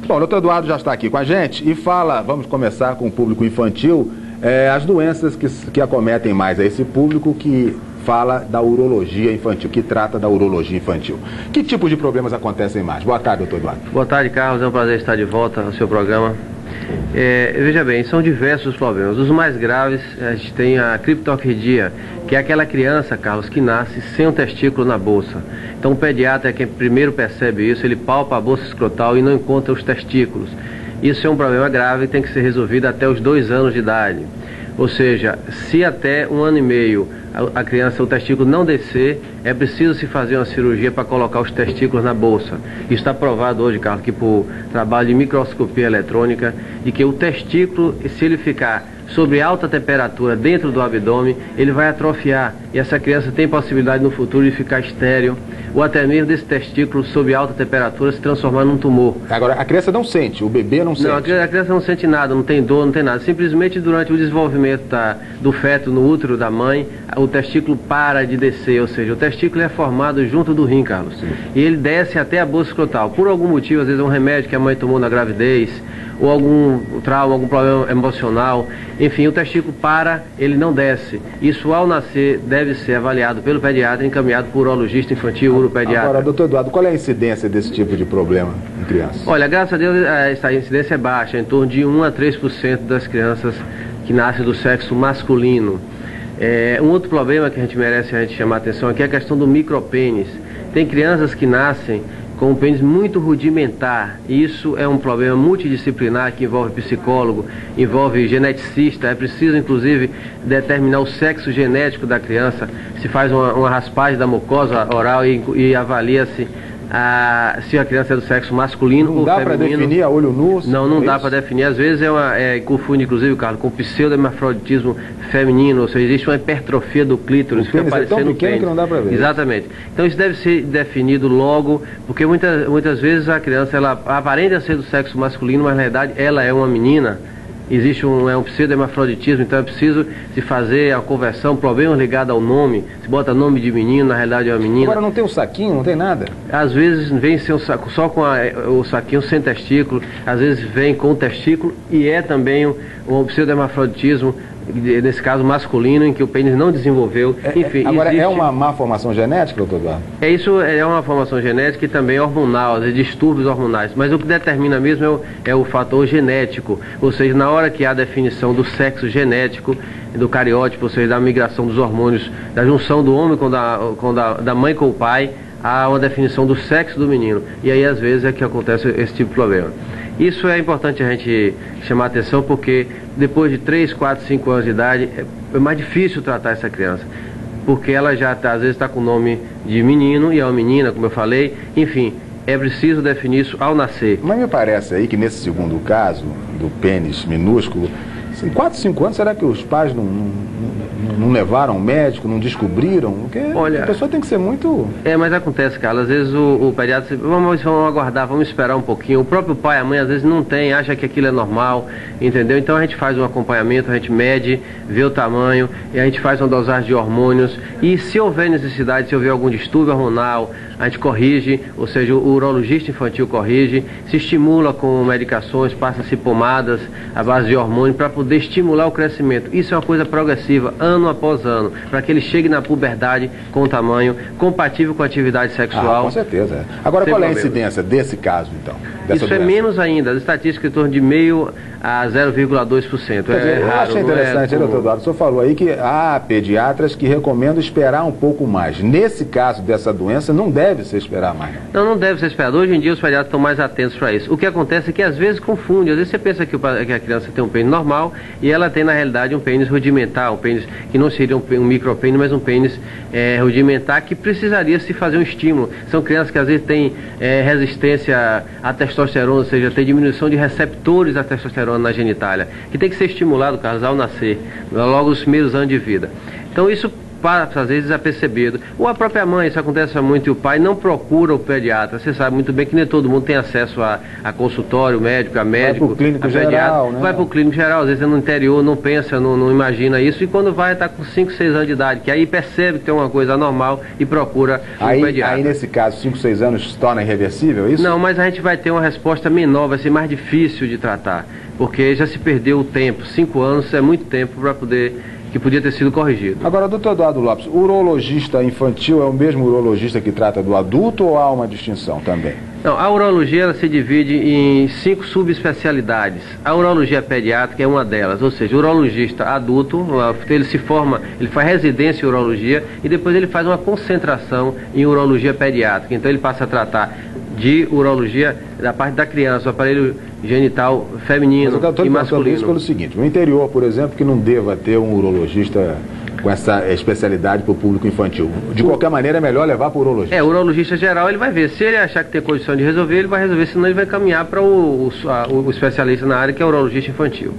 Bom, o doutor Eduardo já está aqui com a gente e fala, vamos começar com o público infantil, as doenças que acometem mais a esse público que fala da urologia infantil, que trata da urologia infantil. Que tipo de problemas acontecem mais? Boa tarde, doutor Eduardo. Boa tarde, Carlos. É um prazer estar de volta ao seu programa. Veja bem, são diversos problemas. Os mais graves, a gente tem a criptorquidia, que é aquela criança, Carlos, que nasce sem um testículo na bolsa. Então o pediatra é quem primeiro percebe isso, ele palpa a bolsa escrotal e não encontra os testículos. Isso é um problema grave e tem que ser resolvido até os 2 anos de idade. Ou seja, se até 1 ano e meio a criança, o testículo não descer, é preciso se fazer uma cirurgia para colocar os testículos na bolsa. Isso está provado hoje, Carlos, que por trabalho de microscopia eletrônica, e que o testículo, se ele ficar sob alta temperatura dentro do abdômen, ele vai atrofiar. E essa criança tem possibilidade no futuro de ficar estéril, ou até mesmo desse testículo sob alta temperatura se transformar num tumor. Agora, a criança não sente, o bebê não sente? Não, a criança não sente nada, não tem dor, não tem nada. Simplesmente durante o desenvolvimento do feto no útero da mãe, o testículo para de descer, ou seja, o testículo é formado junto do rim, Carlos. Sim. E ele desce até a bolsa escrotal. Por algum motivo, às vezes é um remédio que a mãe tomou na gravidez, ou algum trauma, algum problema emocional, enfim, o testículo para, ele não desce. Isso, ao nascer, deve ser avaliado pelo pediatra, encaminhado por urologista infantil, uropediatra. Agora, doutor Eduardo, qual é a incidência desse tipo de problema em crianças? Olha, graças a Deus, essa incidência é baixa, em torno de 1 a 3% das crianças que nascem do sexo masculino. Um outro problema que a gente merece chamar a atenção aqui é a questão do micropênis. Tem crianças que nascem com um pênis muito rudimentar. Isso é um problema multidisciplinar que envolve psicólogo, envolve geneticista. É preciso, inclusive, determinar o sexo genético da criança. Se faz uma raspagem da mucosa oral e avalia-se se a criança é do sexo masculino ou feminino. Não dá para definir a olho nu? Não dá para definir. Às vezes confunde, inclusive, Carlos, com pseudo-hermafroditismo feminino, ou seja, existe uma hipertrofia do clítoris. O pênis é tão pequeno que não dá para ver. Exatamente. Então isso deve ser definido logo, porque muitas vezes a criança, ela aparenta ser do sexo masculino, mas na verdade ela é uma menina. Existe um pseudo-hermafroditismo, então é preciso se fazer a conversão, problemas ligados ao nome. Se bota nome de menino, na realidade é uma menina. Agora não tem um saquinho, não tem nada? Às vezes vem sem só com o saquinho sem testículo, às vezes vem com o testículo e é também um pseudo-hermafroditismo, nesse caso masculino, em que o pênis não desenvolveu. Enfim, agora é uma má formação genética, doutor Eduardo? Isso é uma formação genética e também hormonal, distúrbios hormonais, mas o que determina mesmo é o fator genético, ou seja, na hora que há a definição do sexo genético, do cariótipo, ou seja, da migração dos hormônios, da junção do homem da mãe com o pai, há uma definição do sexo do menino, e aí às vezes é que acontece esse tipo de problema. Isso é importante a gente chamar a atenção, porque depois de 3, 4, 5 anos de idade é mais difícil tratar essa criança, porque ela já às vezes está com o nome de menino e é uma menina, como eu falei. Enfim, é preciso definir isso ao nascer. Mas me parece aí que nesse segundo caso do pênis minúsculo, em 4, 5 anos, será que os pais não levaram ao médico, não descobriram? Porque olha, a pessoa tem que ser muito... mas acontece, Carlos, às vezes o pediatra diz, vamos aguardar, vamos esperar um pouquinho. O próprio pai, a mãe, às vezes não tem, acha que aquilo é normal, entendeu? Então a gente faz um acompanhamento, a gente mede, vê o tamanho, e a gente faz uma dosagem de hormônios, e se houver necessidade, se houver algum distúrbio hormonal, a gente corrige, ou seja, o urologista infantil corrige, se estimula com medicações, passa-se pomadas à base de hormônio para poder estimular o crescimento. Isso é uma coisa progressiva, ano após ano, para que ele chegue na puberdade com o tamanho compatível com a atividade sexual. Com certeza. Agora, qual é a incidência desse caso, então? Isso é menos ainda, as estatísticas em torno de 0,5% a 0,2%. Eu achei interessante, doutor Eduardo, o senhor falou aí que há pediatras que recomendam esperar um pouco mais. Nesse caso dessa doença, não deve ser esperar mais. Não deve ser esperado. Hoje em dia os pediatras estão mais atentos para isso. O que acontece é que às vezes confunde. Às vezes você pensa que a criança tem um pênis normal e ela tem na realidade um pênis rudimentar, um pênis que não seria um micropênis, mas um pênis rudimentar que precisaria se fazer um estímulo. São crianças que às vezes têm resistência à testosterona, ou seja, tem diminuição de receptores da testosterona na genitália, que tem que ser estimulado, Carlos, ao nascer, logo nos primeiros anos de vida. Então isso passa às vezes desapercebido. Ou a própria mãe, isso acontece muito, e o pai não procura o pediatra. Você sabe muito bem que nem todo mundo tem acesso a consultório médico, a médico, vai pro clínico a pediatra. geral, né? Vai para o clínico geral, às vezes é no interior, não pensa, não imagina isso, e quando vai está com 5, 6 anos de idade, que aí percebe que tem uma coisa anormal e procura um pediatra. Aí nesse caso, 5, 6 anos se torna irreversível, é isso? Não, mas a gente vai ter uma resposta menor, vai ser mais difícil de tratar, porque já se perdeu o tempo. 5 anos é muito tempo para que podia ter sido corrigido. Agora, doutor Eduardo Lopes, o urologista infantil é o mesmo urologista que trata do adulto ou há uma distinção também? Não, a urologia ela se divide em 5 subespecialidades. A urologia pediátrica é uma delas, ou seja, o urologista adulto, ele se forma, ele faz residência em urologia e depois ele faz uma concentração em urologia pediátrica. Então ele passa a tratar de urologia da parte da criança, o aparelho genital feminino e masculino. Isso pelo seguinte, no interior, por exemplo, que não deva ter um urologista com essa especialidade para o público infantil. De qualquer maneira, é melhor levar para o urologista. O urologista geral, ele vai ver. Se ele achar que tem condição de resolver, ele vai resolver, senão ele vai caminhar para o especialista na área, que é o urologista infantil.